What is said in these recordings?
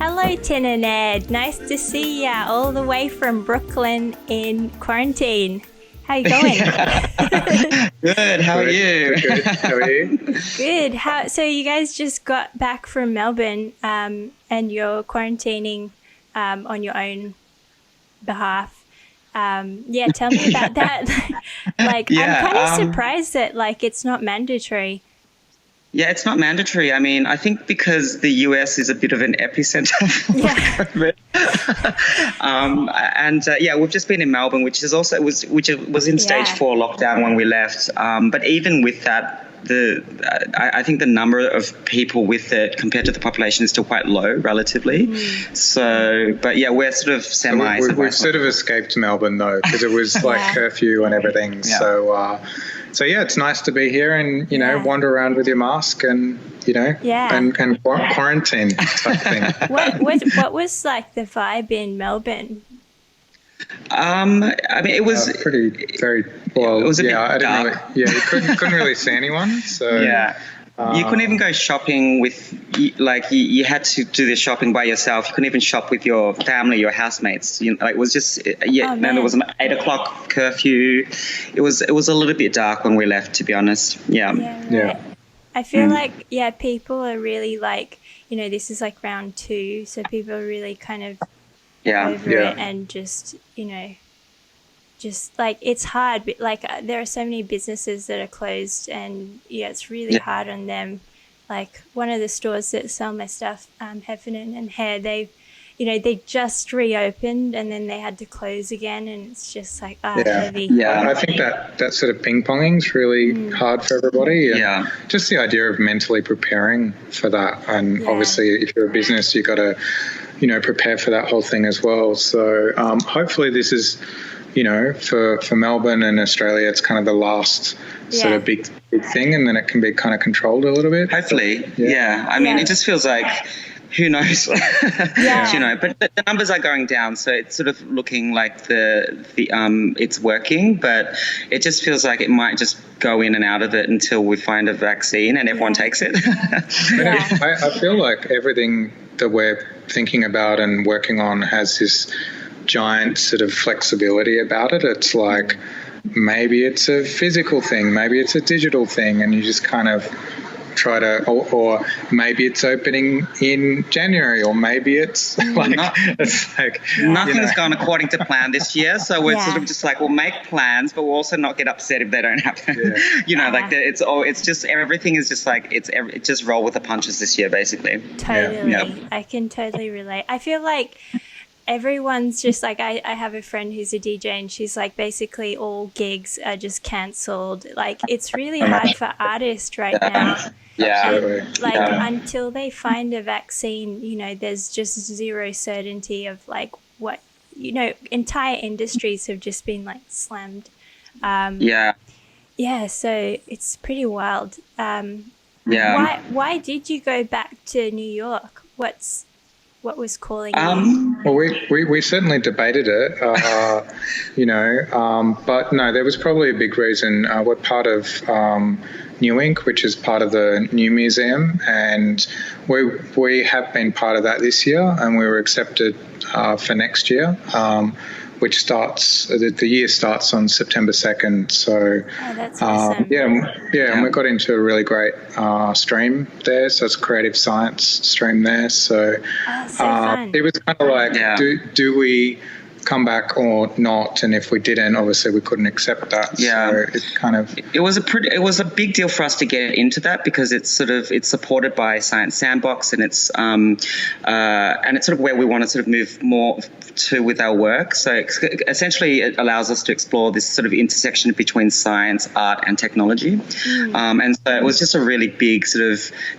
Hello, Tin and Ed. Nice to see ya all the way from Brooklyn in quarantine. How you going? Good. How are you? Good. How are you? Good. So you guys just got back from Melbourne, and you're quarantining on your own behalf. Yeah, tell me about that. I'm kind of surprised that it's not mandatory. Yeah, it's not mandatory. I mean, I think because the US is a bit of an epicenter for COVID. We've just been in Melbourne, which was in stage 4 lockdown when we left. But even with that, I think the number of people with it compared to the population is still quite low relatively. So, but yeah, we're sort of We've sort of escaped Melbourne though, because it was curfew and everything. Yeah. So yeah, it's nice to be here and wander around with your mask and and quarantine type thing. What was the vibe in Melbourne? I mean, it was very well. It was a bit I dark. you couldn't really see anyone. So yeah. You couldn't even go shopping with, you had to do the shopping by yourself. You couldn't even shop with your family, your housemates. It was just, then there was an 8 o'clock curfew. It was a little bit dark when we left, to be honest. Yeah. I feel people are really this is round 2, so people are really kind of over it and just, it's hard, but there are so many businesses that are closed and it's really hard on them. One of the stores that sell my stuff, Heffernan and Hair, they just reopened and then they had to close again, and it's just heavy. I think that sort of ping-ponging is really hard for everybody. And just the idea of mentally preparing for that, and obviously if you're a business, you've got to prepare for that whole thing as well. So hopefully this is for Melbourne and Australia, it's kind of the last sort of big thing, and then it can be kind of controlled a little bit. Hopefully, I mean, it just feels like, who knows? But the numbers are going down, so it's sort of looking like it's working, but it just feels like it might just go in and out of it until we find a vaccine and everyone takes it. I feel like everything that we're thinking about and working on has this giant sort of flexibility about it. It's like maybe it's a physical thing, maybe it's a digital thing, and you just kind of try to, or maybe it's opening in January, or maybe it's nothing's gone according to plan this year, so we're sort of just we'll make plans, but we'll also not get upset if they don't happen. It's just everything is just it just roll with the punches this year, basically. Totally. I can totally relate. I feel like everyone's just I have a friend who's a DJ, and she's basically all gigs are just cancelled. It's really hard for artists right now. Until they find a vaccine, there's just zero certainty of what entire industries have just been slammed. So it's pretty wild. Why did you go back to New York? What was calling you? Well, we certainly debated it, but no, there was probably a big reason. We're part of New Inc., which is part of the New Museum, and we have been part of that this year, and we were accepted for next year, which starts, the year starts on September 2nd. So, that's awesome. And we got into a really great stream there. So it's a creative science stream there. So, fun. It was kind of do we come back or not? And if we didn't, obviously we couldn't accept that. So it's kind of, it was a big deal for us to get into that, because it's supported by Science Sandbox, and it's sort of where we want to sort of move more to with our work. So essentially it allows us to explore this sort of intersection between science, art and technology. And so it was just a really big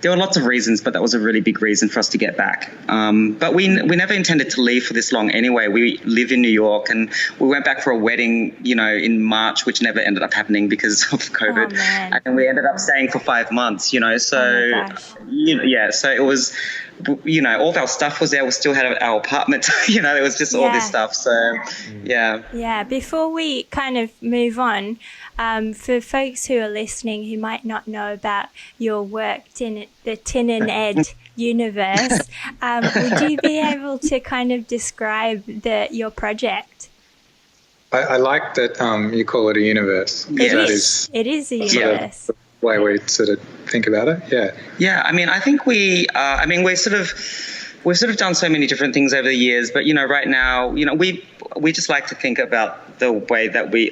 there were lots of reasons, but that was a really big reason for us to get back. But we never intended to leave for this long anyway. We live in New York, and we went back for a wedding, in March, which never ended up happening because of COVID. And we ended up staying for 5 months, so, so it was, all of our stuff was there. We still had our apartment, there was just all this stuff. So, Yeah, before we kind of move on, for folks who are listening who might not know about your work, the Tin and Ed universe. Would you be able to kind of describe your project? I like that you call it a universe. It is. It is a universe. The way we sort of think about it. Yeah. Yeah. I mean, I think we've sort of done so many different things over the years, but right now, we just like to think about the way that we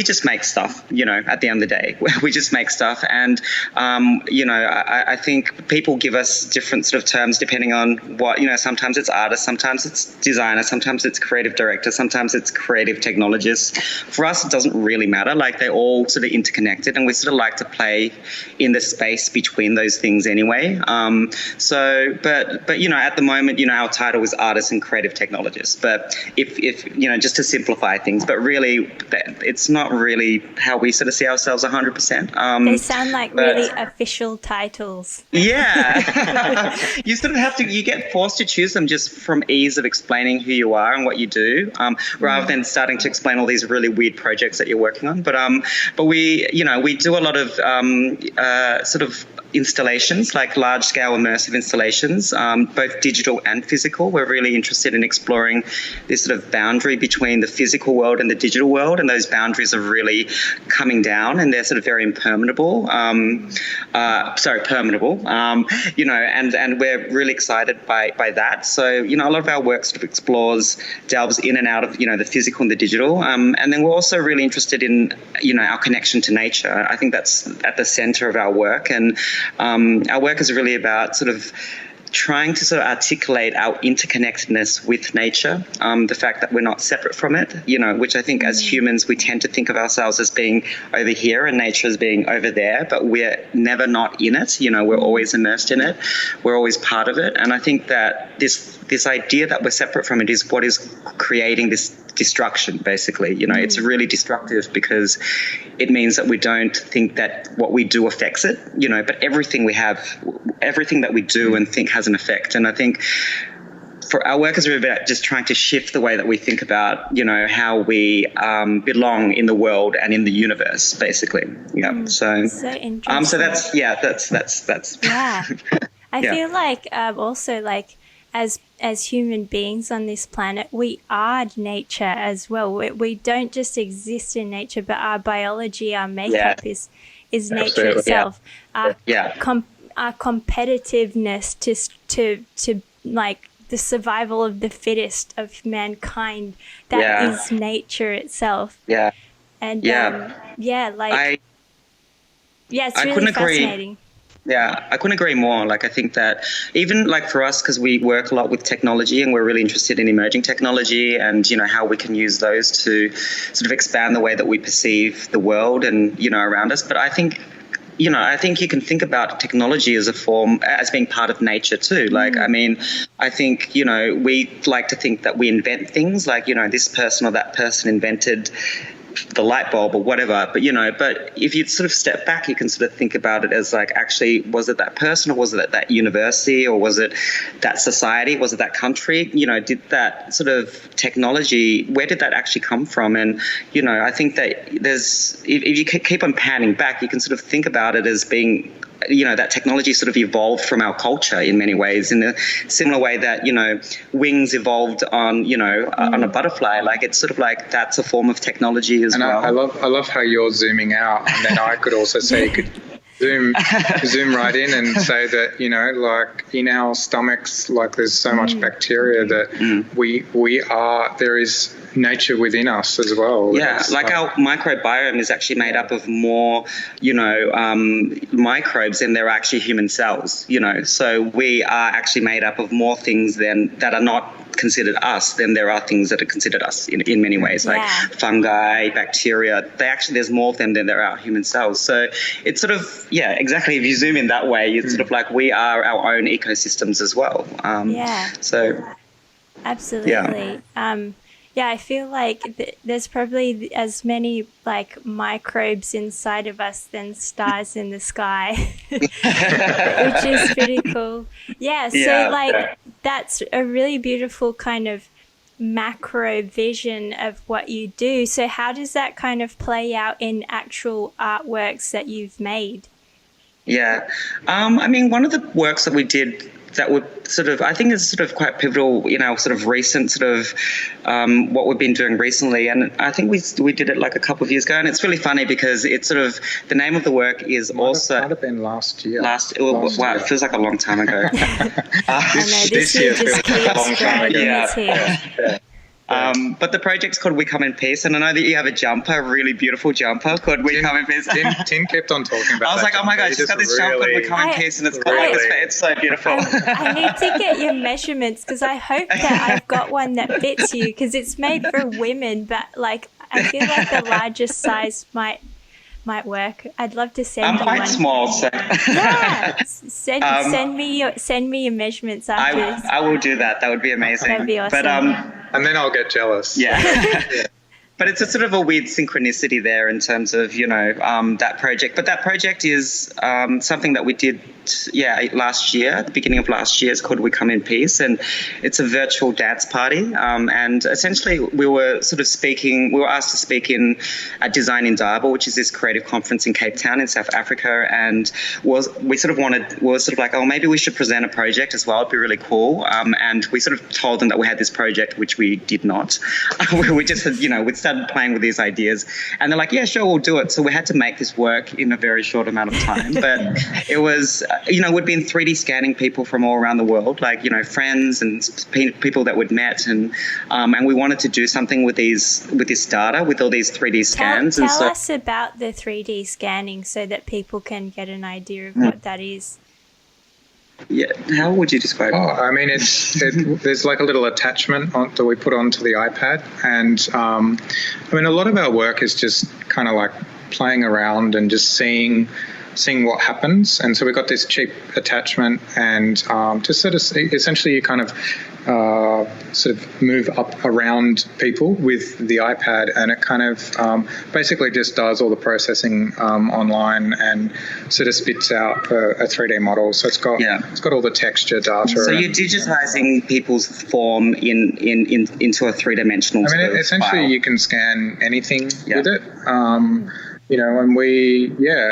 just make stuff. At the end of the day, we just make stuff, and I think people give us different sort of terms depending on what Sometimes it's artist, sometimes it's designer, sometimes it's creative director, sometimes it's creative technologist. For us, it doesn't really matter. Like, they're all sort of interconnected, and we sort of like to play in the space between those things anyway. But at the moment, our title is artist and creative technologist. But if just to simplify things, but really, it's not really how we sort of see ourselves 100%. They sound like really official titles. Yeah. You sort of have to, you get forced to choose them just from ease of explaining who you are and what you do, rather than starting to explain all these really weird projects that you're working on. But we do a lot of sort of installations, like large-scale immersive installations, both digital and physical. We're really interested in exploring this sort of boundary between the physical world and the digital world, and those boundaries are really coming down, and they're sort of very impermeable. Permeable. And we're really excited by that. So, a lot of our work sort of delves in and out of, the physical and the digital. And then we're also really interested in, our connection to nature. I think that's at the center of our work. And our work is really about sort of trying to sort of articulate our interconnectedness with nature, the fact that we're not separate from it, which I think as humans we tend to think of ourselves as being over here and nature as being over there, but we're never not in it. We're always immersed in it. We're always part of it. And I think that this idea that we're separate from it is what is creating this destruction, basically. It's really destructive because it means that we don't think that what we do affects it, but everything that we do and think has an effect. And I think for our work is really about just trying to shift the way that we think about, how we belong in the world and in the universe, basically. Yeah. So interesting. So that's. Yeah. I feel like also like as human beings on this planet, we are nature as well. We don't just exist in nature, but our biology, our makeup is nature itself. Yeah. Our competitiveness to like the survival of the fittest of mankind, that is nature itself. Yeah. And it's really fascinating. Yeah, I couldn't agree more. Like, I think that even like for us, because we work a lot with technology and we're really interested in emerging technology and, how we can use those to sort of expand the way that we perceive the world and, around us. But I think you can think about technology as being part of nature too. Like, I mean, I think, we like to think that we invent things like, this person or that person invented the light bulb or whatever, but if you sort of step back, you can sort of think about it as like, actually, was it that person, or was it that university, or was it that society, was it that country? Did that sort of technology, where did that actually come from? And I think that if you keep on panning back, you can sort of think about it as being, that technology sort of evolved from our culture in many ways, in a similar way that, wings evolved on, on a butterfly. Like, it's sort of like that's a form of technology as well. I love how you're zooming out, and then I could also say you could zoom right in and say that, like in our stomachs, like there's so much bacteria that there is nature within us as well. Yeah, like our microbiome is actually made up of more, microbes than there are actually human cells, So we are actually made up of more things that are not considered us than there are things that are considered us in many ways, like fungi, bacteria. There's more of them than there are human cells. So it's sort of, exactly. If you zoom in that way, it's sort of like we are our own ecosystems as well. So absolutely. I feel like there's probably as many like microbes inside of us than stars in the sky, which is pretty cool. That's a really beautiful kind of macro vision of what you do. So how does that kind of play out in actual artworks that you've made? Yeah. I mean, one of the works that we did that would sort of, I think is sort of quite pivotal in our sort of recent sort of what we've been doing recently. And I think we did it like a couple of years ago, and it's really funny because it's sort of, the name of the work is might have been last year. Wow, it feels like a long time ago. This year just keeps dragging. But the project's called We Come in Peace, and I know that you have a jumper, a really beautiful jumper called We Come in Peace. Tim kept on talking about it. I was like, oh my gosh, she's got this jumper called We Come in Peace, and it's got like this, it's so beautiful. I need to get your measurements because I hope that I've got one that fits you, because it's made for women, but like I feel like the largest size might work. I'd love to send you one. I'm quite small, so yeah. Send me your measurements after this. I will do that. That would be amazing. That'd be awesome. But and then I'll get jealous. Yeah. But it's a sort of a weird synchronicity there in terms of, that project. But that project is something that we did, last year, at the beginning of last year. It's called We Come in Peace, and it's a virtual dance party. And essentially we were asked to speak in at Design in Darba, which is this creative conference in Cape Town in South Africa. And we were sort of like, oh, maybe we should present a project as well. It'd be really cool. And we sort of told them that we had this project, which we did not. We just had, we'd started playing with these ideas, and they're like, yeah, sure, we'll do it. So we had to make this work in a very short amount of time. But it was, we'd been 3D scanning people from all around the world, like, friends and people that we'd met, and we wanted to do something with this data, with all these 3D scans. Tell us about the 3D scanning so that people can get an idea of what that is. Yeah, how would you describe it? I mean, there's like a little attachment that we put onto the iPad, and a lot of our work is just kind of like playing around and just seeing what happens. And so we've got this cheap attachment, and just sort of essentially you kind of sort of move up around people with the iPad, and it kind of basically just does all the processing online and sort of spits out a 3D model. So it's got all the texture data. So you're digitizing people's form into a three-dimensional. I mean, essentially file. You can scan anything with it. And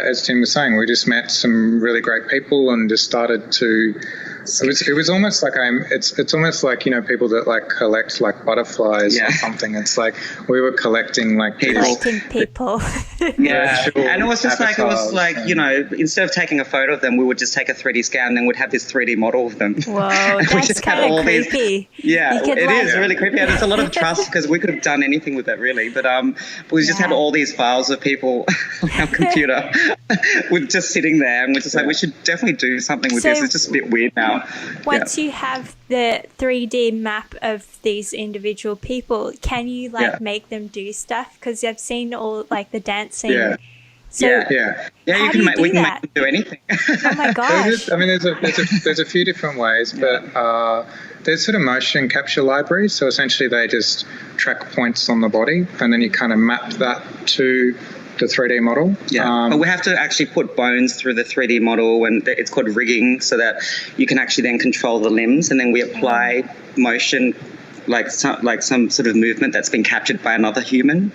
as Tim was saying, we just met some really great people and just started to. It was almost like it's almost like people that like collect like butterflies or something. It's like we were collecting like people. Yeah, and it was just like instead of taking a photo of them, we would just take a 3D scan, and then we'd have this 3D model of them. Whoa, that's kind of creepy. It is really creepy, and it's a lot of trust because we could have done anything with that really, but we just had all these files of people on our computer, with just sitting there, and we're just like, we should definitely do something with this. It's just a bit weird now. Once you have the 3D map of these individual people, can you make them do stuff? Because I've seen all like the dancing. Yeah. So we can make them do anything. Oh my gosh! There's a few different ways, but there's sort of motion capture libraries. So essentially, they just track points on the body, and then you kind of map that to the 3D model. Yeah, but we have to actually put bones through the 3D model, and it's called rigging, so that you can actually then control the limbs, and then we apply motion, like some sort of movement that's been captured by another human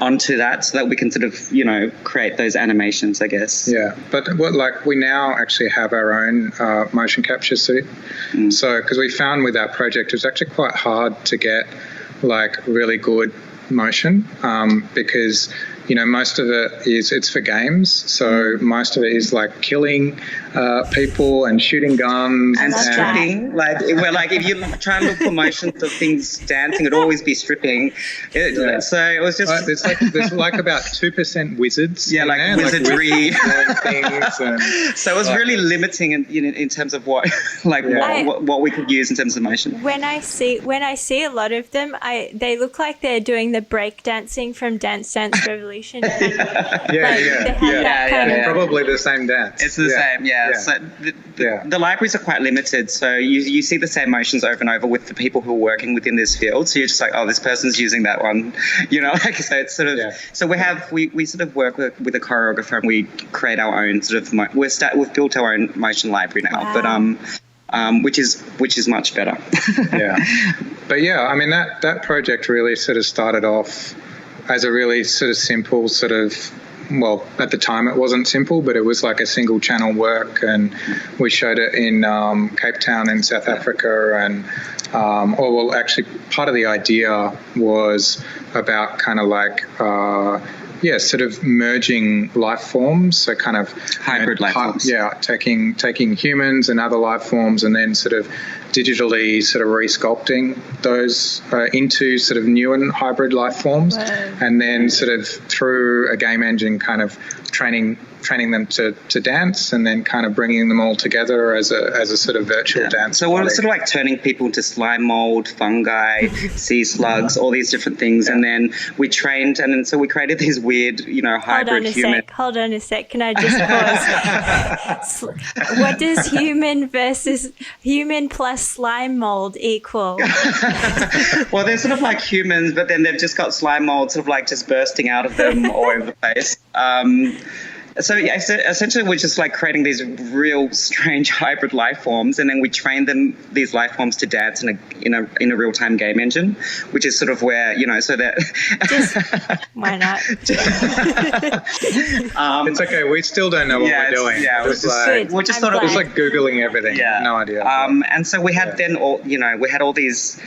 onto that, so that we can sort of create those animations, I guess. Yeah, but we now actually have our own motion capture suite. So because we found with our project it was actually quite hard to get like really good motion because most of it's for games, so most of it is like killing people and shooting guns and stripping. If you try and look for motions of things dancing, it'd always be stripping. So it was just there's like about 2% wizards. Yeah, like wizardry. Things so it was really limiting in terms of what we could use in terms of motion. When I see a lot of them, they look like they're doing the break dancing from Dance Dance Revolution. Probably the same dance. It's the same, So the libraries are quite limited, so you see the same motions over and over with the people who are working within this field. So you're just like, oh, this person's using that one, So it's sort of so we sort of work with a choreographer, and we create our own sort of we've built our own motion library now, but which is much better. But I mean that project really sort of started off as a really sort of simple sort of well, at the time it wasn't simple, but it was like a single channel work, and we showed it in Cape Town in South Africa, and actually part of the idea was about kind of like sort of merging life forms, so kind of hybrid life forms. Yeah, taking humans and other life forms, and then sort of digitally sort of resculpting those into sort of new and hybrid life forms, and then sort of through a game engine kind of training them to dance, and then kind of bringing them all together as a sort of virtual dance. So we're sort of like turning people into slime mold, fungi, sea slugs, all these different things, and then we trained, and then so we created these weird, hybrid human. Hold on a sec. Can I just pause? What does human plus slime mold equal? Well, they're sort of like humans, but then they've just got slime mold sort of like just bursting out of them all over the place. So essentially we're just like creating these real strange hybrid life forms, and then we train these life forms to dance in a real-time game engine, which is sort of where, so that why not? It's okay, we still don't know what we're doing. Yeah, we just thought it was like Googling everything. Yeah. No idea. And so we had we had all these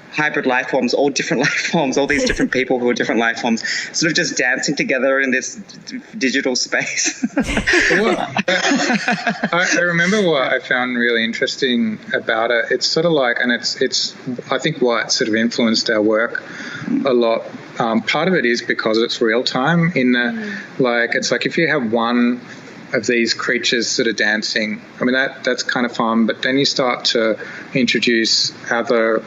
hybrid life forms, all different life forms, all these different people who are different life forms, sort of just dancing together in this digital space. I remember what I found really interesting about it. It's sort of like, and it's I think what sort of influenced our work a lot. Part of it is because it's real time in that, like, it's like if you have one of these creatures sort of dancing, I mean, that's kind of fun, but then you start to introduce other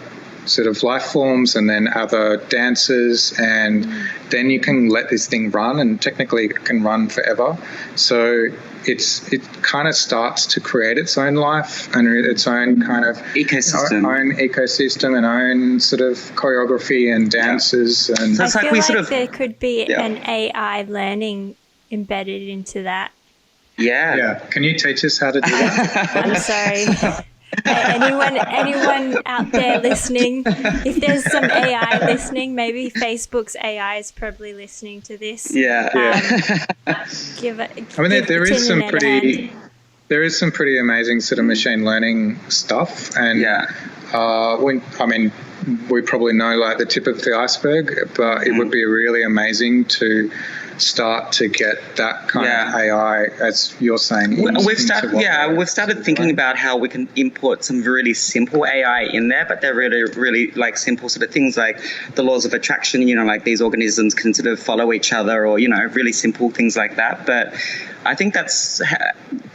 sort of life forms and then other dances, and then you can let this thing run, and technically it can run forever. So it kind of starts to create its own life and its own kind of ecosystem and own sort of choreography and dances. And so I feel like there could be an AI learning embedded into that. Yeah. Can you teach us how to do that? I'm sorry. Anyone out there listening, if there's some AI listening, maybe Facebook's AI is probably listening to this. There is some pretty amazing sort of machine learning stuff, and we probably know like the tip of the iceberg, but it would be really amazing to start to get that kind of AI, as you're saying. We've started thinking about how we can import some really simple AI in there, but they're really, really like simple sort of things like the laws of attraction, like these organisms can sort of follow each other, or, really simple things like that. But I think that's,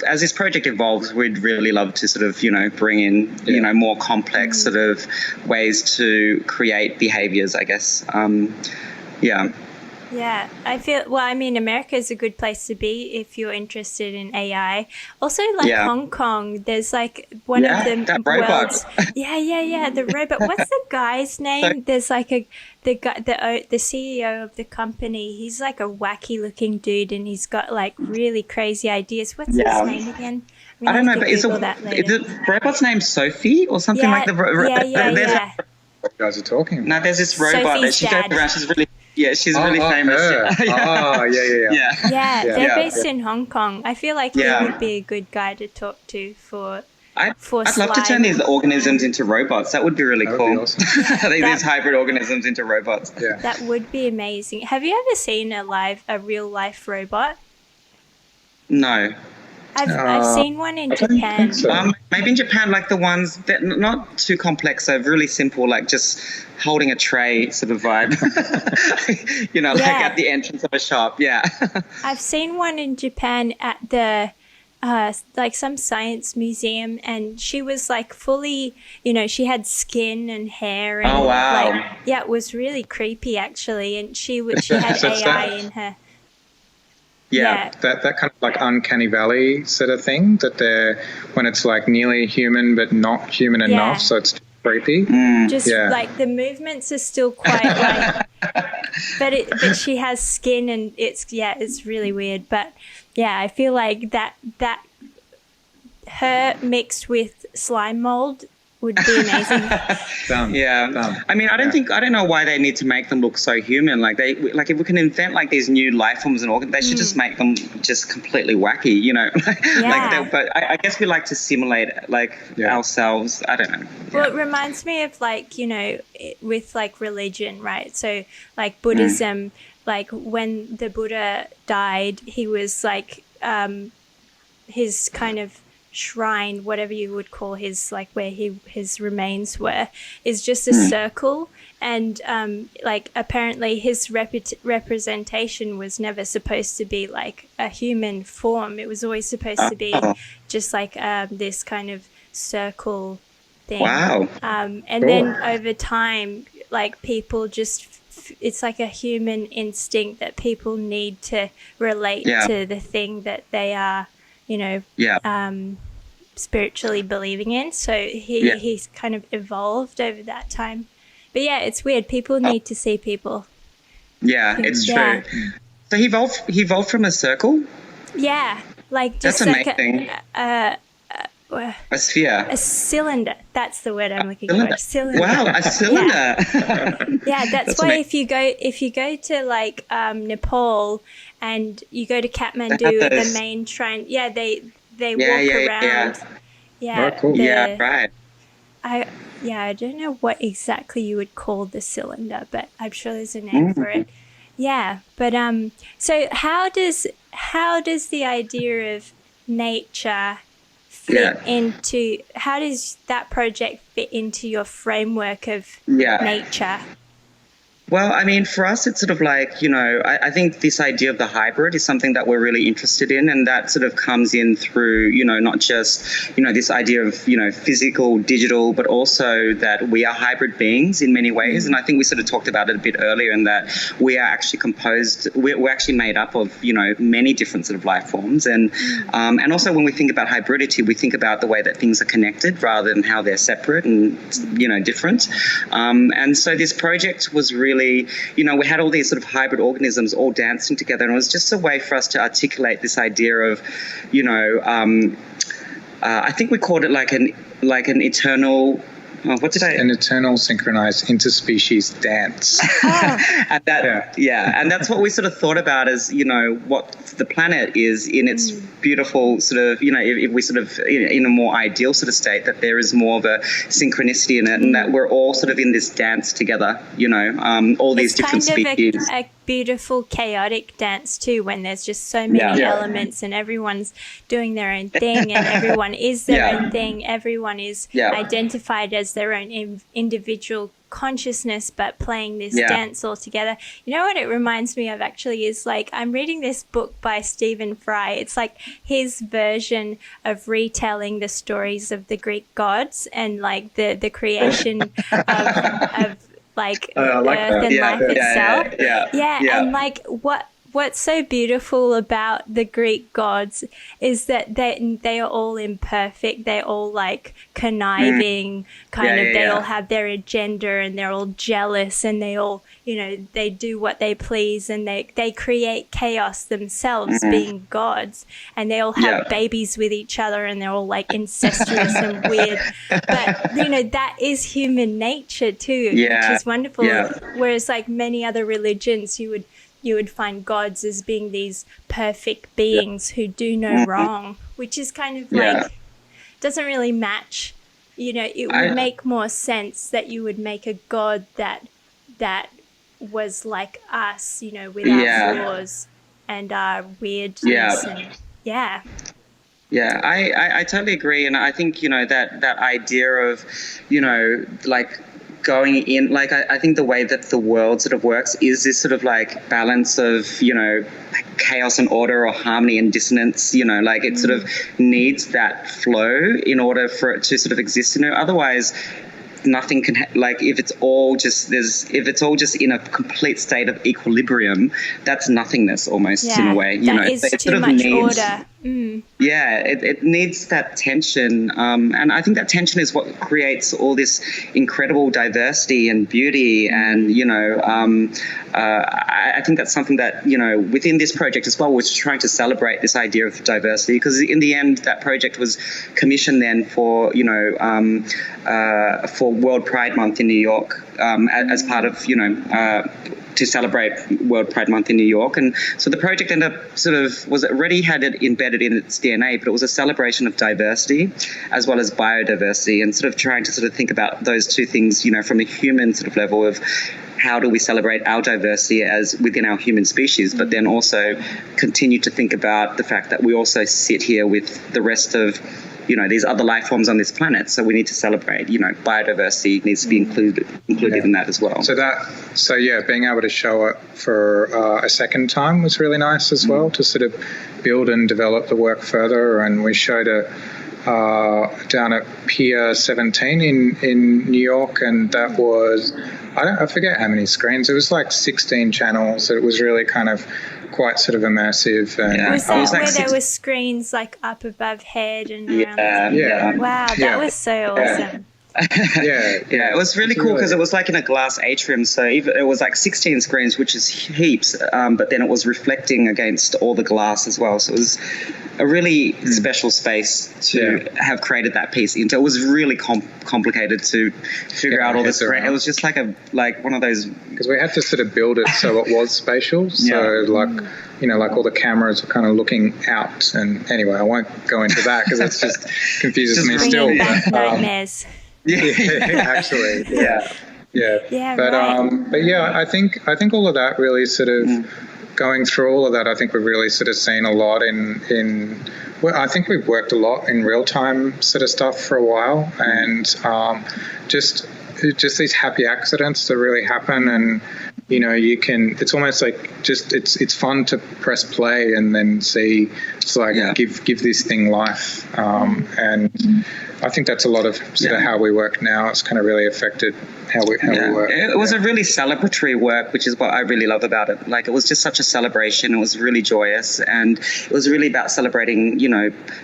as this project evolves, we'd really love to sort of, bring in, more complex sort of ways to create behaviors, I guess. Yeah, America is a good place to be if you're interested in AI. Also, Hong Kong, there's like one of the world's... the robot. What's the guy's name? There's like the CEO of the company. He's like a wacky looking dude, and he's got like really crazy ideas. What's his name again? I don't know, but is the robot's name Sophie or something like the... What guys are talking? No, there's this robot that she goes around. She's really... Yeah, she's really famous. They're based in Hong Kong. I feel like he would be a good guy to talk to for I'd love to turn these organisms into robots. That would be really cool. Be awesome. These hybrid organisms into robots. Yeah. That would be amazing. Have you ever seen a real life robot? No. I've seen one in Japan. So. Maybe in Japan, like the ones that not too complex, so really simple, like just holding a tray sort of vibe. Like at the entrance of a shop. Yeah. I've seen one in Japan at the like some science museum, and she was like fully, she had skin and hair. And, oh wow. It was really creepy actually, and she had AI in her. Yeah, that kind of like uncanny valley sort of thing, that they're when it's like nearly human but not human enough, so it's creepy. Just like the movements are still quite like, but she has skin, and it's really weird. But I feel like that her mixed with slime mold would be amazing. Yeah. I mean, I don't know why they need to make them look so human. Like if we can invent like these new life forms and organs, they should just make them just completely wacky, you know. But I guess we like to simulate like ourselves. I don't know. Well, it reminds me of like, you know, with like religion, right? So like Buddhism, like when the Buddha died, he was like his kind of shrine, whatever you would call his, like where his remains were, is just a circle, and like apparently his representation was never supposed to be like a human form. It was always supposed to be just like this kind of circle thing. Wow. And then over time, like people just it's like a human instinct that people need to relate to the thing that they are, you know, spiritually believing in. So he's kind of evolved over that time. But yeah, it's weird. People need to see people. Yeah, it's true. So he evolved from a circle? Yeah, like just that's like amazing. A sphere. A cylinder. That's the word I'm looking for. Cylinder. Wow, a cylinder. Yeah, that's why amazing. if you go to like Nepal and you go to Kathmandu, the main shrine, they walk around. Yeah. Oh, cool. Right. I don't know what exactly you would call the cylinder, but I'm sure there's a name for it. Yeah, but so how does the idea of nature fit into, how does that project fit into your framework of nature? Well, I mean, for us, it's sort of like, you know, I think this idea of the hybrid is something that we're really interested in, and that sort of comes in through, you know, not just, you know, this idea of, you know, physical, digital, but also that we are hybrid beings in many ways. And I think we sort of talked about it a bit earlier, in that we are actually we're actually made up of, you know, many different sort of life forms. And also when we think about hybridity, we think about the way that things are connected rather than how they're separate and, you know, different. And so this project was really, you know, we had all these sort of hybrid organisms all dancing together, and it was just a way for us to articulate this idea of, you know, I think we called it like an eternal. An eternal synchronized interspecies dance. And and that's what we sort of thought about as, you know, what the planet is in its beautiful sort of, you know, if we sort of in a more ideal sort of state, that there is more of a synchronicity in it, and that we're all sort of in this dance together, you know, all these different species. It's kind of a beautiful chaotic dance too, when there's just so many elements and everyone's doing their own thing, and everyone is their own thing. Everyone is identified as their own individual consciousness, but playing this dance all together. You know what it reminds me of actually is, like, I'm reading this book by Stephen Fry. It's like his version of retelling the stories of the Greek gods and like the creation of like Earth and life itself. And like what's so beautiful about the Greek gods is that they are all imperfect. They're all like conniving, they all have their agenda, and they're all jealous, and they all, you know, they do what they please, and they create chaos themselves, being gods, and they all have babies with each other, and they're all like incestuous and weird. But, you know, that is human nature too, which is wonderful. Whereas like many other religions, you would find gods as being these perfect beings who do no wrong, which is kind of like, doesn't really match. You know, it would make more sense that you would make a god that was like us, you know, with our flaws and our weirdness. I totally agree. And I think, you know, that idea of, you know, like going in, like I think the way that the world sort of works is this sort of like balance of, you know, chaos and order, or harmony and dissonance, you know, like it sort of needs that flow in order for it to sort of exist, you know. Otherwise, nothing can like if it's all just in a complete state of equilibrium, that's nothingness almost in a way. That is so too much order. Yeah, it needs that tension, and I think that tension is what creates all this incredible diversity and beauty. And I think that's something that within this project as well, we're trying to celebrate this idea of diversity, because in the end, that project was commissioned then for World Pride Month in New York, as part of to celebrate World Pride Month in New York. And so the project ended up had it embedded in its DNA, but it was a celebration of diversity as well as biodiversity, and sort of trying to sort of think about those two things, from a human sort of level of how do we celebrate our diversity as within our human species, but then also continue to think about the fact that we also sit here with the rest of these other life forms on this planet. So we need to celebrate, biodiversity needs to be included in that as well. So being able to show it for a second time was really nice as well, to sort of build and develop the work further. And we showed it down at Pier 17 in New York, and that was, I forget how many screens. It was like 16 channels. It was really kind of quite sort of immersive. And was that where there were screens like up above head and around? Wow, that was so awesome. It was really cool because it was like in a glass atrium, so it was like 16 screens, which is heaps, but then it was reflecting against all the glass as well, so it was a really special space to have created that piece into. It was really complicated to figure out all this. It was just like one of those, because we had to sort of build it so it was spatial, so like all the cameras were kind of looking out. And anyway, I won't go into that because it just confuses me still. Nightmares. Actually, but I think all of that really sort of going through all of that, I think we've really sort of seen a lot in well, I think we've worked a lot in real time sort of stuff for a while, and just these happy accidents that really happen. And you can, it's almost like it's fun to press play and then see, it's like give this thing life, and I think that's a lot of sort of how we work now. It's kind of really affected how we work. It was a really celebratory work, which is what I really love about it. Like, it was just such a celebration. It was really joyous, and it was really about celebrating,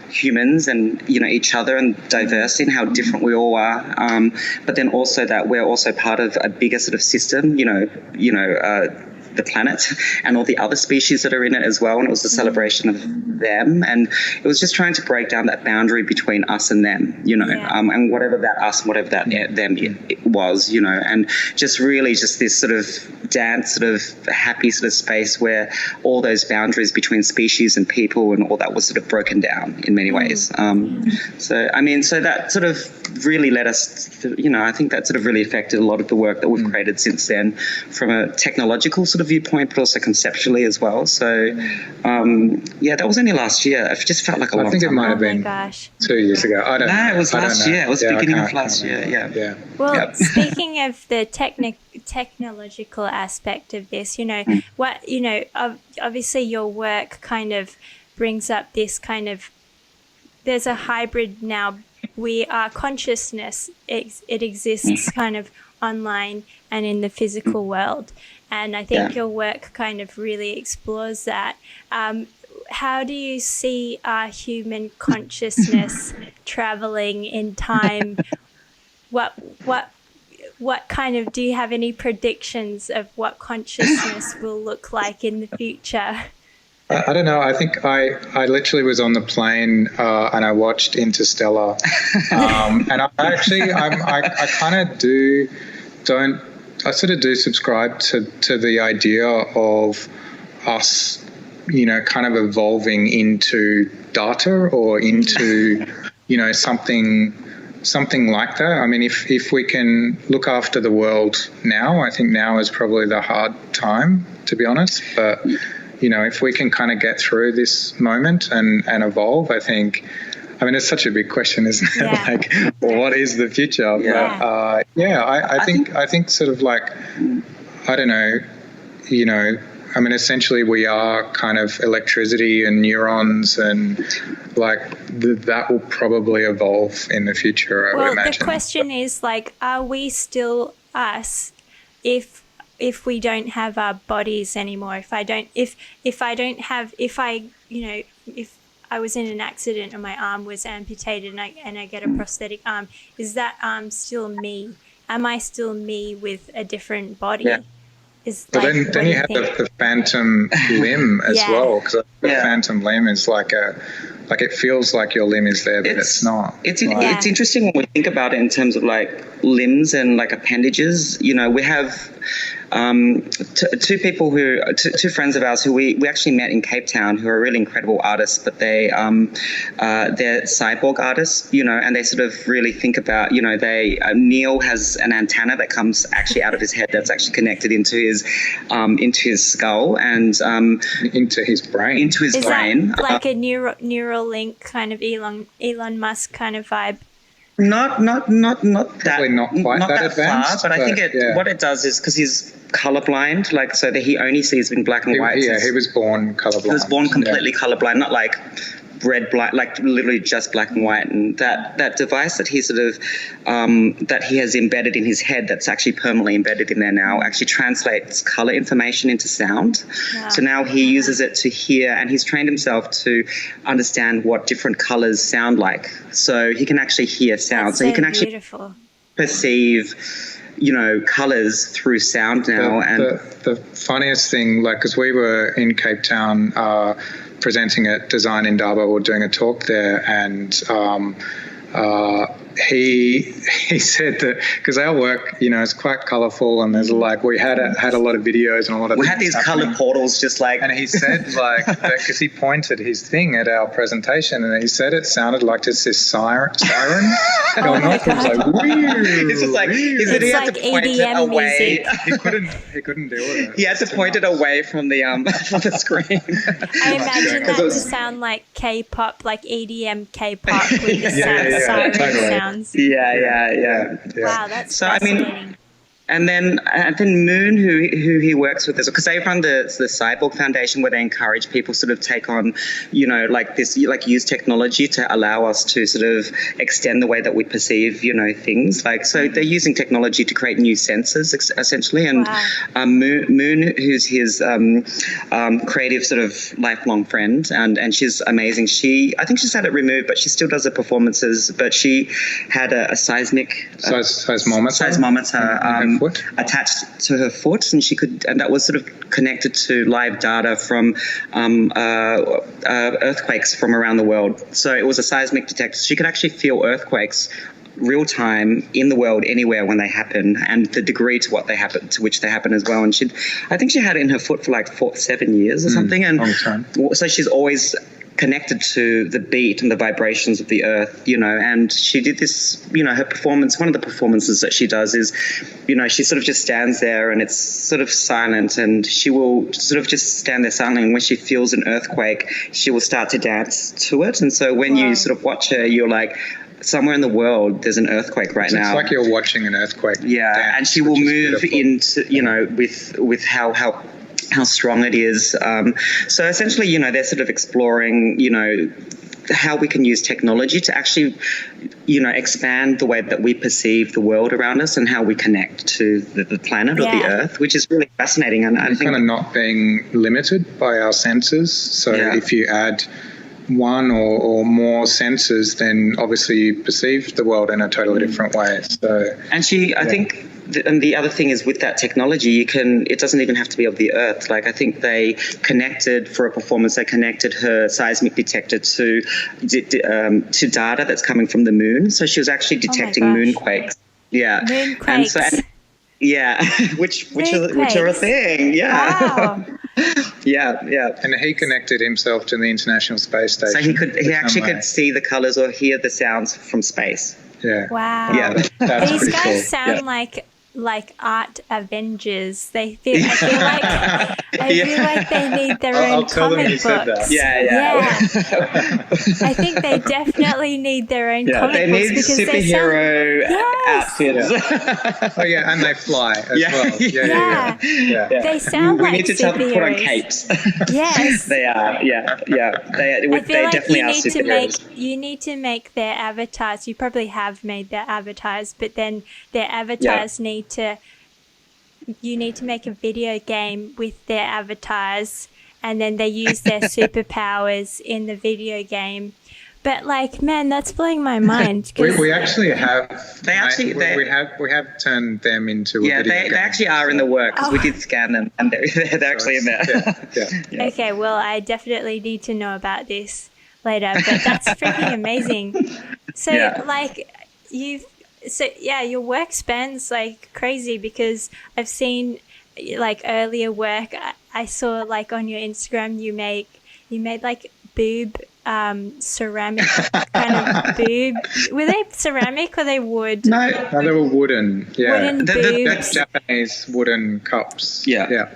humans and, each other and diversity and how different we all are. But then also that we're also part of a bigger sort of system, the planet and all the other species that are in it as well. And it was a celebration of them, and it was just trying to break down that boundary between us and them, and whatever that us and whatever that them it was, and just really just this sort of dance, sort of happy sort of space where all those boundaries between species and people and all that was sort of broken down in many ways. So that sort of really led us to, I think that sort of really affected a lot of the work that we've created since then, from a technological sort of viewpoint, but also conceptually as well. So that was only last year. It just felt like a long time. I think it might have been 2 years ago. I don't know. No, it was last year. It was the beginning of last year. Yeah. Well, speaking of the technological aspect of this, obviously your work kind of brings up this kind of, there's a hybrid now. Our consciousness, it exists kind of online and in the physical world. And I think your work kind of really explores that. How do you see our human consciousness traveling in time? What kind of, do you have any predictions of what consciousness will look like in the future? I don't know. I think I literally was on the plane and I watched Interstellar, and I kind of I sort of do subscribe to the idea of us, kind of evolving into data or into, something like that. I mean, if we can look after the world now, I think now is probably the hard time, to be honest. But if we can kind of get through this moment and evolve, I think, it's such a big question, isn't it? Yeah. Like, what is the future? Yeah. But I think sort of like, I don't know, I mean, essentially we are kind of electricity and neurons, and like that will probably evolve in the future, I would imagine. The question is, like, are we still us if we don't have our bodies anymore? If I was in an accident and my arm was amputated and I get a prosthetic arm, is that arm still me? Am I still me with a different body? Yeah. Then you have the phantom limb as well, because the phantom limb is like it feels like your limb is there, but it's not. It's interesting when we think about it in terms of like limbs and like appendages. You know, we have two friends of ours who we actually met in Cape Town, who are really incredible artists, but they're cyborg artists, you know, and they sort of really think about, you know, Neil has an antenna that comes actually out of his head that's actually connected into his skull and into his brain. Is that like a neural link kind of Elon Musk kind of vibe? Not that. Probably not quite that advanced, far, but I think what it does is because he's colorblind, like so that he only sees in black and white. Yeah, he was born colorblind. He was born completely colorblind, not like red, black, like literally just black and white. And that device that he sort of that he has embedded in his head, that's actually permanently embedded in there now, actually translates color information into sound. Wow. So now he uses it to hear, and he's trained himself to understand what different colors sound like. So he can actually hear sound. That's so he can actually beautiful. Perceive, you know, colors through sound now. The funniest thing, like, because we were in Cape Town presenting at Design Indaba, or doing a talk there, and he said that because our work, you know, is quite colourful, and there's like we had a lot of videos and a lot of we had these colour portals, just like, and he said like because he pointed his thing at our presentation, and he said it sounded like just this siren going off. It was like weird. It's just like he had like to point EDM it away. He couldn't deal with it. He had to point it away from the from the screen. I imagine that to sound like K-pop, like EDM K-pop with the siren sounds. Yeah. Wow, that's fascinating. I mean, and then Moon, who he works with, because they run the Cyborg Foundation, where they encourage people sort of take on, you know, like this, like use technology to allow us to sort of extend the way that we perceive, you know, things. Like, so they're using technology to create new sensors, essentially. And Moon, who's his creative sort of lifelong friend, and she's amazing. I think she's had it removed, but she still does the performances. But she had a seismometer. Attached to her foot, and that was sort of connected to live data from earthquakes from around the world. So it was a seismic detector. She could actually feel earthquakes real time in the world, anywhere when they happen, and the degree to which they happen as well. And I think she had it in her foot for like 7 years or something. And so she's always connected to the beat and the vibrations of the earth, you know. And she did this, you know, her performance, one of the performances that she does is, you know, she sort of just stands there and it's sort of silent, and she will sort of just stand there silently, and when she feels an earthquake, she will start to dance to it. And so when you sort of watch her, you're like, somewhere in the world there's an earthquake right now. It's like you're watching an earthquake. Yeah, dance, and she will move into, you know, with how strong it is. So essentially, you know, they're sort of exploring, you know, how we can use technology to actually, you know, expand the way that we perceive the world around us and how we connect to the planet or the earth, which is really fascinating. And I think kind of not being limited by our senses. So if you add one or more senses, then obviously you perceive the world in a totally different way. So, and I think, and the other thing is with that technology, it doesn't even have to be of the earth. Like, I think they connected for a performance, they connected her seismic detector to data that's coming from the moon. So she was actually detecting moonquakes. Yeah. Moonquakes. which are a thing. Yeah. Wow. Yeah. And he connected himself to the International Space Station. So he actually could see the colours or hear the sounds from space. Yeah. Wow. Yeah. That's These pretty guys cool. sound like like art Avengers. I feel like they need their own comic books. Yeah. I think they definitely need their own comic books because superhero outfits. Oh yeah, and they fly as well. Yeah. They sound we like need to tell them to put on superheroes. capes. Yes. They are. Yeah. They like definitely are superheroes. You need to make their avatars. You probably have made their avatars, but then their avatars you need to make a video game with their avatars, and then they use their superpowers in the video game. But like, man, that's blowing my mind. We actually have. We have turned them into a video game. They actually are in the work because we did scan them and they're actually in there. Yeah. Okay, well, I definitely need to know about this later. But that's freaking amazing. So your work spans like crazy because I've seen like earlier work. I saw like on your Instagram you made like boob ceramic kind of boob. Were they ceramic or they wood? No, they were wooden. Yeah, wooden boobs. Japanese wooden cups. Yeah.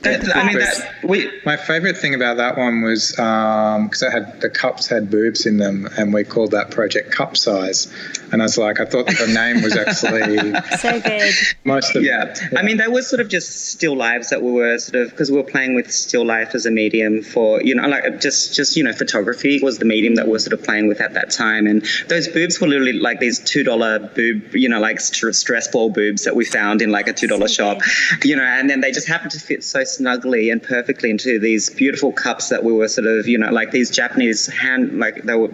My favourite thing about that one was because the cups had boobs in them, and we called that project Cup Size. And I thought the name was actually so good. I mean, they were sort of just still lifes that we were sort of, because we were playing with still life as a medium for, like just photography was the medium that we were sort of playing with at that time. And those boobs were literally like these $2 boob, like stress ball boobs that we found in like a $2 shop, and then they just happened to fit so snugly and perfectly into these beautiful cups that we were sort of, like these Japanese they were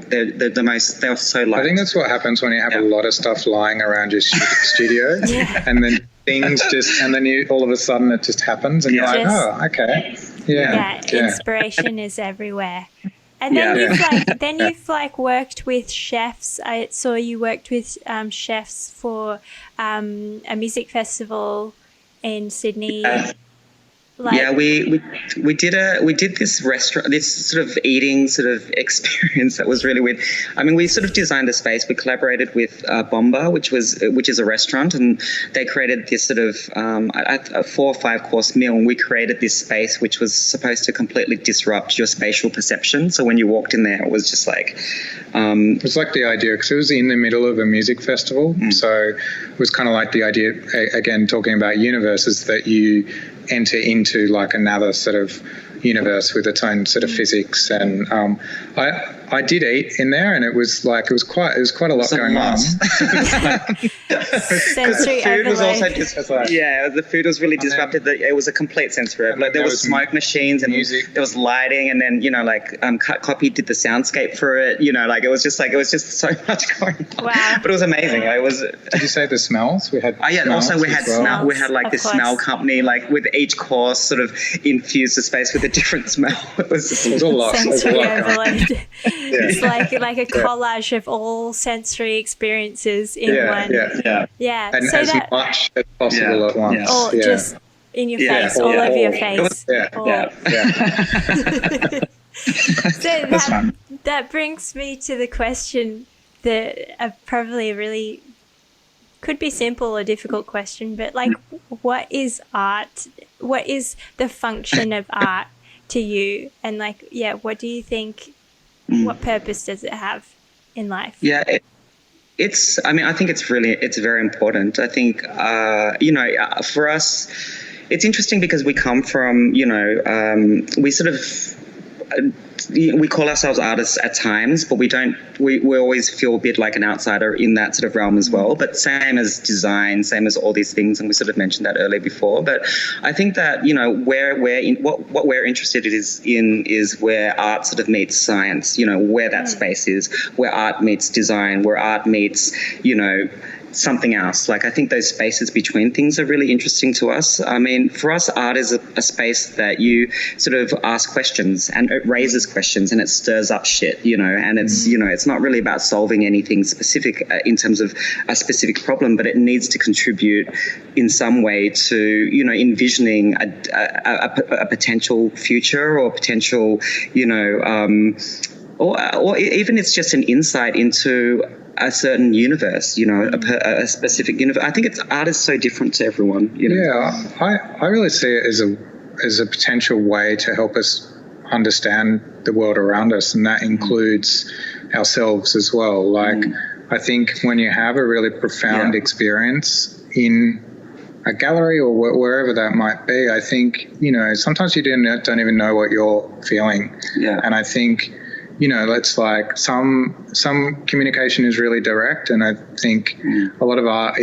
so light. I think that's what happens when you have a lot of stuff lying around your studio, and then things all of a sudden it just happens, and you're like, oh, okay, inspiration is everywhere. And then you've worked with chefs. I saw you worked with chefs for a music festival in Sydney. We did this restaurant, this sort of eating sort of experience that was really weird. I mean, we sort of designed the space. We collaborated with Bomba, which is a restaurant, and they created this sort of a 4 or 5 course meal. And we created this space which was supposed to completely disrupt your spatial perception. So when you walked in there, it was just like it was like the idea, because it was in the middle of a music festival, so it was kind of like the idea, again talking about universes, that you enter into like another sort of universe with its own sort of physics. And I did eat in there, and it was quite a lot going on. Sensory food was also overload. the food was really disrupted. It was a complete sensory. Like there was smoke machines and music. There was lighting, and then Copy did the soundscape for it. It was just so much going on. Wow! But it was amazing. Did you say the smells? We had. Also we had smell. We had like this smell company, like with each course sort of infused the space with a different smell. It was a lot. Sensory overload. It's like a collage of all sensory experiences in one. Yeah. And so as much as possible at once. All just in your face, all over your face. So that brings me to the question that probably really could be simple or difficult question, but what is art? What is the function of art to you? And what do you think? What purpose does it have in life? Yeah, I think it's very important. I think, for us, it's interesting because we come from, we sort of, we call ourselves artists at times, but we always feel a bit like an outsider in that sort of realm as well. But same as design, same as all these things, and we sort of mentioned that earlier before. But I think that, what we're interested in is where art sort of meets science, where that space is, where art meets design, where art meets, something else. I think those spaces between things are really interesting to us. I mean, for us, art is a space that you sort of ask questions, and it raises questions, and it stirs up shit, and it's, it's not really about solving anything specific in terms of a specific problem, but it needs to contribute in some way to, envisioning a potential future or potential, or even it's just an insight into a certain universe, a specific universe. I think art is so different to everyone. Yeah, I really see it as a potential way to help us understand the world around us, and that includes ourselves as well. Like, I think when you have a really profound experience in a gallery or wherever that might be, I think, sometimes you don't even know what you're feeling. Yeah. And I think, it's like some communication is really direct, and I think a lot of art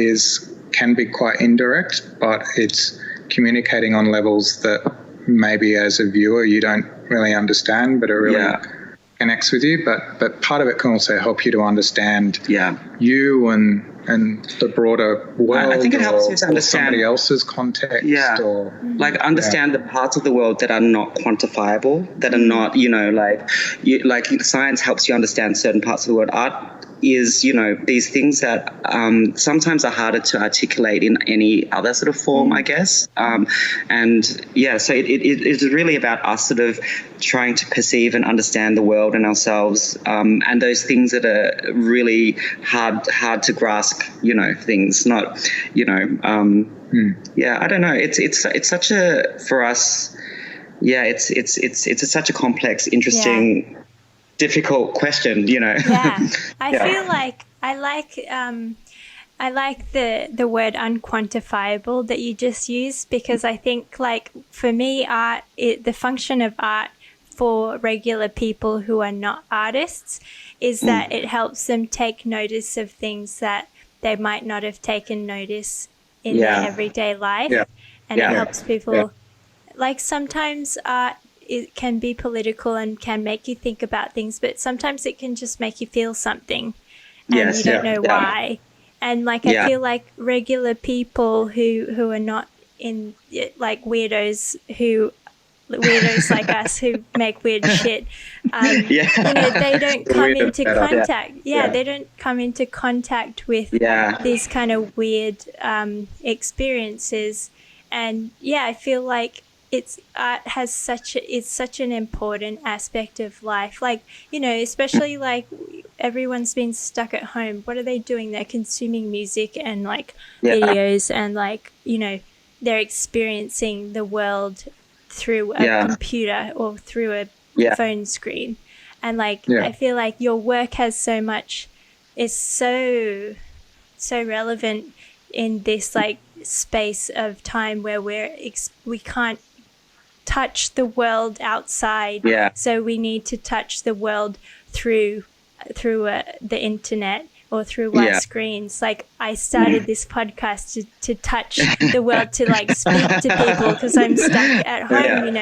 can be quite indirect, but it's communicating on levels that maybe as a viewer you don't really understand, but it really connects with you. But part of it can also help you to understand you and the broader world. I think it helps you to understand somebody else's context. Yeah. Or understand the parts of the world that are not quantifiable, that are not, like science helps you understand certain parts of the world. Art is, these things that sometimes are harder to articulate in any other sort of form, I guess. So it's really about us sort of trying to perceive and understand the world and ourselves, and those things that are really hard to grasp, things, not, I don't know. It's such a, for us, it's such a complex, interesting, difficult question, Yeah, I feel like I like the word unquantifiable that you just used, because I think, like, for me, the function of art for regular people who are not artists is that it helps them take notice of things that they might not have taken notice in their everyday life, and it helps people. Like, sometimes art, it can be political and can make you think about things, but sometimes it can just make you feel something, and you don't know why. And I feel like regular people who are not in, like, weirdos like us who make weird shit, they don't come into contact. They don't come into contact with these kind of weird experiences. And I feel like art has such an important aspect of life. Like, especially like everyone's been stuck at home. What are they doing? They're consuming music and videos, and they're experiencing the world through a computer or through a phone screen. And I feel like your work has so much, is so relevant in this space of time where we can't touch the world outside. So we need to touch the world through the internet or through our screens. Like, I started this podcast to touch the world, to speak to people, because I'm stuck at home.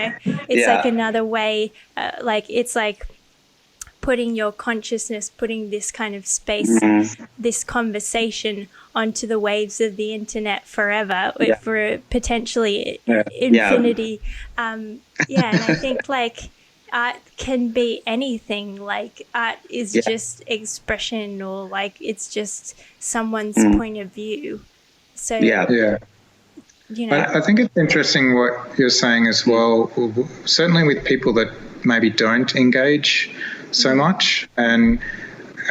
It's like another way. It's like putting your consciousness, putting this kind of space, this conversation onto the waves of the internet forever, for potentially infinity. And I think art can be anything. Like, art is just expression, or it's just someone's point of view. So I think it's interesting what you're saying as well, certainly with people that maybe don't engage so much, and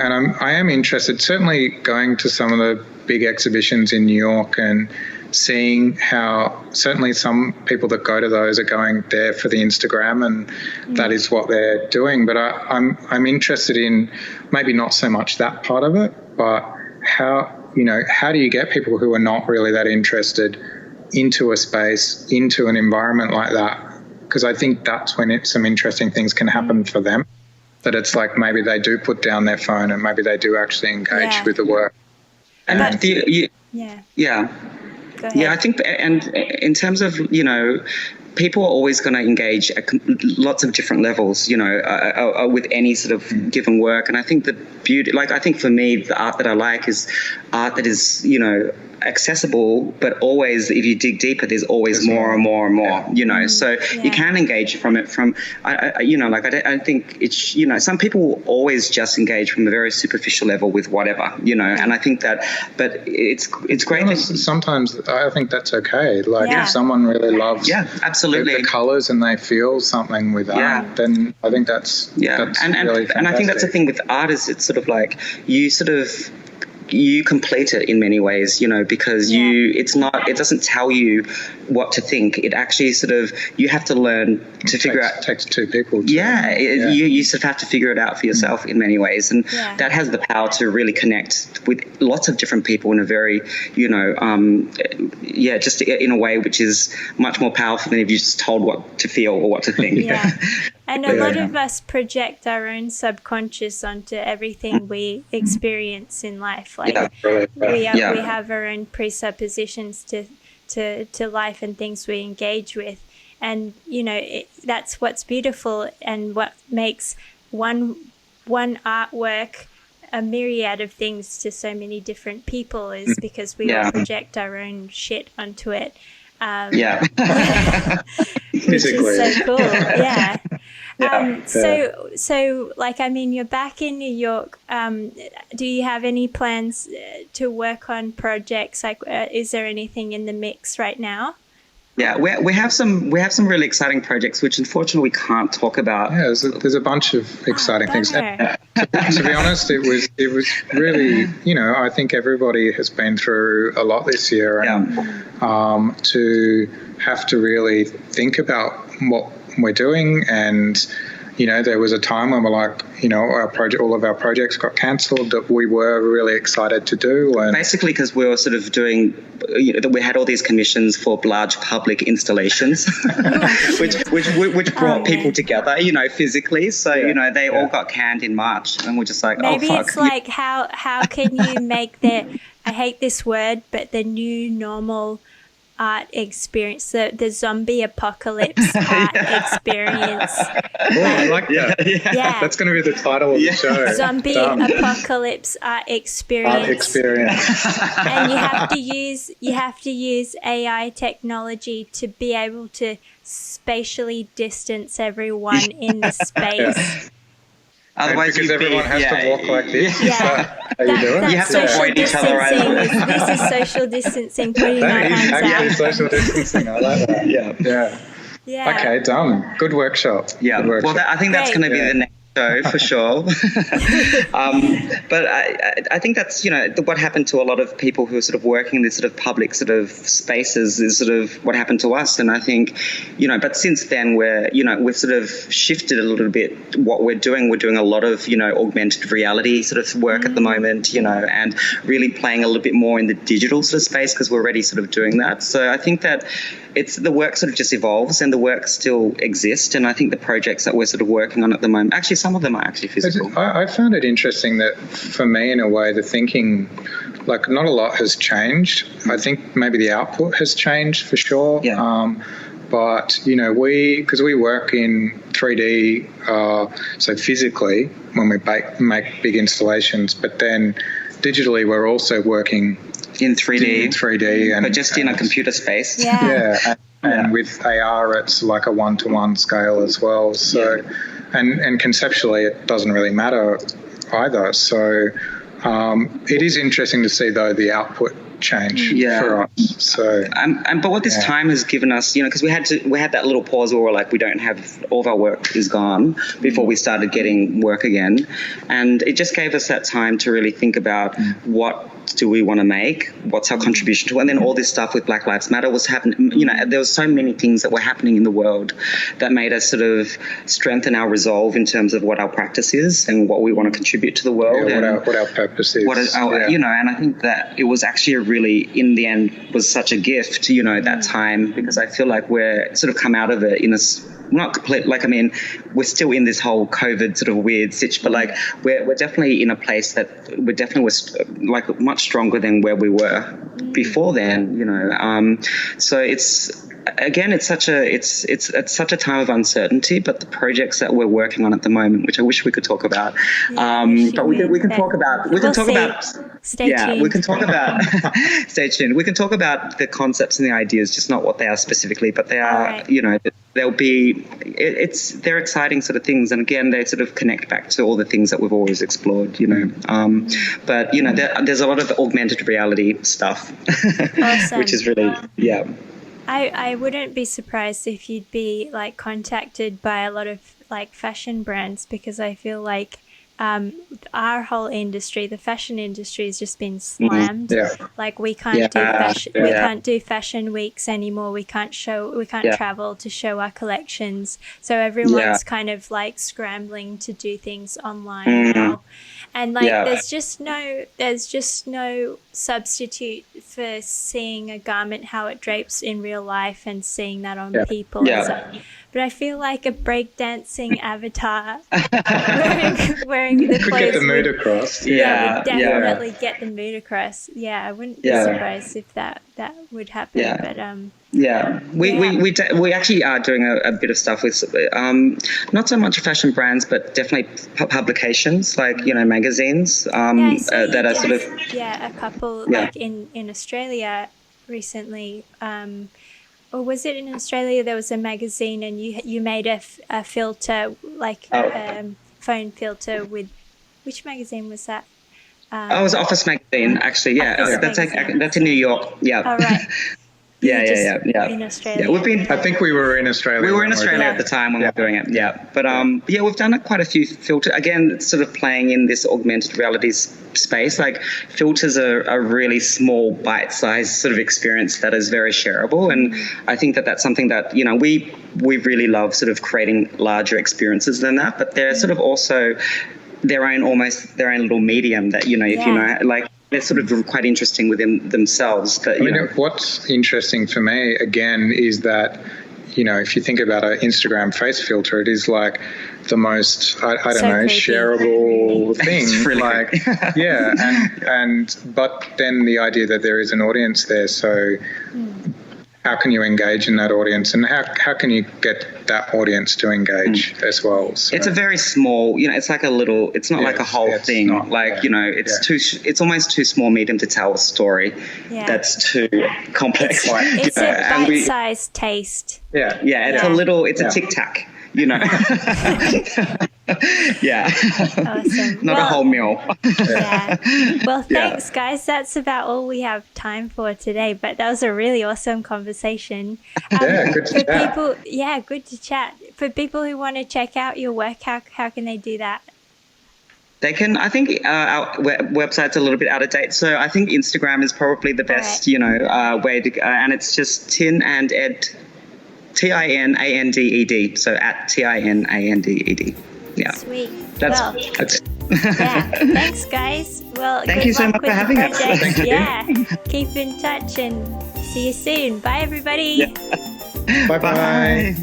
I am interested, certainly going to some of the big exhibitions in New York and seeing how certainly some people that go to those are going there for the Instagram, and that is what they're doing. But I'm interested in maybe not so much that part of it, but how do you get people who are not really that interested into a space, into an environment like that? Because I think that's when some interesting things can happen for them. That it's like maybe they do put down their phone and maybe they do actually engage with the work. And I think, I think, and in terms of, people are always going to engage at lots of different levels, with any sort of given work. And I think the beauty, I think for me, the art that I like is art that is, accessible, but always, if you dig deeper, there's always more and more and more, so you can engage from it I think it's, some people will always just engage from a very superficial level with whatever, and I think that, but it's great. Sometimes I think that's okay. If someone really loves absolutely the colours and they feel something with that, then I think that's and really and I think that's the thing with art is it's sort of like you complete it in many ways, because it doesn't tell you what to think. It actually you have to learn to figure out. It takes two people. You sort of have to figure it out for yourself in many ways. And that has the power to really connect with lots of different people in a very, just in a way which is much more powerful than if you just told what to feel or what to think. Yeah. And a lot of us project our own subconscious onto everything we experience in life. Like we have our own presuppositions to life and things we engage with. And, that's what's beautiful and what makes one artwork a myriad of things to so many different people is because we all project our own shit onto it. Which is so cool. Yeah. So you're back in New York. Do you have any plans to work on projects? Like, is there anything in the mix right now? Yeah, we have some really exciting projects, which unfortunately we can't talk about. Yeah, there's a bunch of exciting things. To be honest, it was really, I think everybody has been through a lot this year, and to have to really think about what we're doing. And there was a time when we're like, all of our projects got cancelled that we were really excited to do. And basically because we were sort of doing, we had all these commissions for large public installations, which brought people together, physically. So, they all got canned in March, and we're just like, maybe fuck. It's like, how can you make I hate this word, but the new normal art experience, the zombie apocalypse art experience. I like that. Yeah. That's going to be the title of the show. Zombie apocalypse art experience. Art experience. And you have to use AI technology to be able to spatially distance everyone in the space. Otherwise, because everyone has to walk like this. Yeah. How you doing? You have to avoid each other. This is social distancing. Putting our hands out. Social distancing. I like that. Yeah. Okay, done. Good workshop. Yeah. Good workshop. Well, I think that's going to be the next show for sure. But I think that's, what happened to a lot of people who are sort of working in this sort of public sort of spaces is sort of what happened to us. And I think, but since then we've sort of shifted a little bit what we're doing. We're doing a lot of, augmented reality sort of work at the moment, and really playing a little bit more in the digital sort of space because we're already sort of doing that. So I think that the work sort of just evolves and the work still exists. And I think the projects that we're sort of working on at the moment, actually some of them are actually physical. I found it interesting that for me, in a way, the thinking, like not a lot has changed. I think maybe the output has changed for sure. Yeah. But, because we work in 3D, so physically when we make big installations, but then digitally we're also working in 3D, and but just in a computer space. And with AR it's like a 1-to-1 scale as well. So and conceptually it doesn't really matter either. So it is interesting to see though the output change for us. So but what this time has given us, because we had that little pause where we're like, we don't have, all of our work is gone before we started getting work again, and it just gave us that time to really think about what do we want to make, what's our contribution to, and then all this stuff with Black Lives Matter was happening. There was so many things that were happening in the world that made us sort of strengthen our resolve in terms of what our practice is and what we want to contribute to the world, and what our purpose is. And I think that it was actually in the end was such a gift, that time, because I feel like we're sort of come out of it in a not complete, we're still in this whole COVID sort of weird situation, but we're definitely in a place that we definitely was much stronger than where we were before then, so it's such a time of uncertainty, but the projects that we're working on at the moment, which I wish we could talk about, but we can talk about stay tuned. We can talk about the concepts and the ideas, just not what they are specifically, but they are, they're exciting sort of things, and again they sort of connect back to all the things that we've always explored, but there's a lot of augmented reality stuff. Awesome. Which is really I wouldn't be surprised if you'd be like contacted by a lot of like fashion brands, because I feel like our whole industry, the fashion industry, has just been slammed. Yeah. Like we can't do fashion, we can't do fashion weeks anymore. We can't travel to show our collections. So everyone's kind of like scrambling to do things online now. And like there's just no substitute for seeing a garment how it drapes in real life and seeing that on people and stuff. But I feel like a breakdancing avatar wearing the clothes could get the mood across. would definitely get the mood across. Yeah, I wouldn't be surprised if that would happen. But we actually are doing a bit of stuff with not so much fashion brands, but definitely publications like magazines that are sort of a couple like in Australia recently. Or was it in Australia? There was a magazine, and you made a filter, like phone filter with. Which magazine was that? It was Office Magazine, actually. Yeah, that's in New York. Yeah. Oh, right. Yeah. In Australia. I think we were in Australia. We were in Australia at the time when we were doing it. Yeah, but we've done quite a few filters. Again, it's sort of playing in this augmented reality space. Like filters are a really small, bite-sized sort of experience that is very shareable, and I think that's something that we really love, sort of creating larger experiences than that. But they're sort of also their own little medium that like. They're sort of quite interesting within themselves. But, what's interesting for me, again, is that, if you think about an Instagram face filter, it is like the most, I don't know, creepy. Shareable thing. It's really but then the idea that there is an audience there, so how can you engage in that audience, and how can you get that audience to engage as well? So, it's a very small, it's like a little, it's not like a whole thing. Not, it's almost too small medium to tell a story that's too complex. It's a bite-sized taste. It's a little, it's a tic-tac. Awesome. Not a whole meal. Well, thanks, guys. That's about all we have time for today. But that was a really awesome conversation. Good to chat. Good to chat. For people who want to check out your work, how can they do that? They can. I think our website's a little bit out of date, so I think Instagram is probably the best, way to. And it's just Tin and Ed. TINANDED, so at TINANDED. Yeah. Sweet. That's Thanks, guys. Well, thank you so much for having us. Thank you. Keep in touch and see you soon. Bye, everybody. Bye-bye.